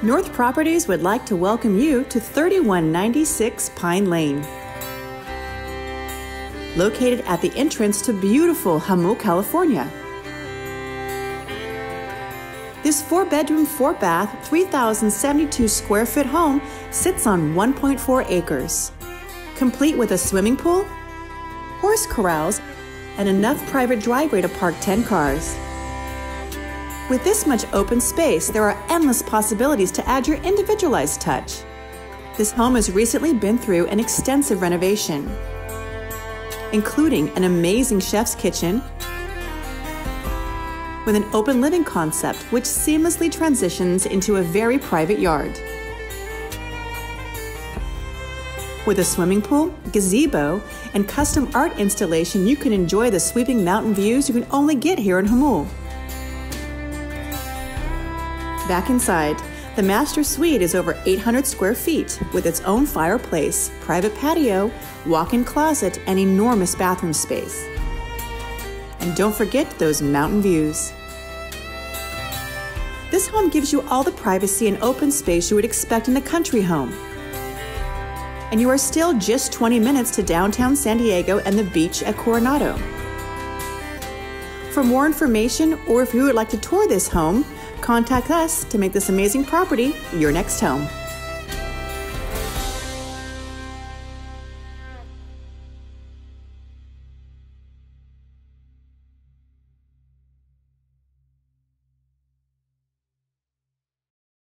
North Properties would like to welcome you to 3196 Pine Lane. Located at the entrance to beautiful Jamul, California. This 4-bedroom, 4-bath, 3,072 square foot home sits on 1.4 acres, complete with a swimming pool, horse corrals, and enough private driveway to park 10 cars. With this much open space, there are endless possibilities to add your individualized touch. This home has recently been through an extensive renovation, including an amazing chef's kitchen with an open living concept which seamlessly transitions into a very private yard. With a swimming pool, gazebo, and custom art installation, you can enjoy the sweeping mountain views you can only get here in Jamul. Back inside, the master suite is over 800 square feet with its own fireplace, private patio, walk-in closet, and enormous bathroom space. And don't forget those mountain views. This home gives you all the privacy and open space you would expect in a country home. And you are still just 20 minutes to downtown San Diego and the beach at Coronado. For more information, or if you would like to tour this home, contact us to make this amazing property your next home.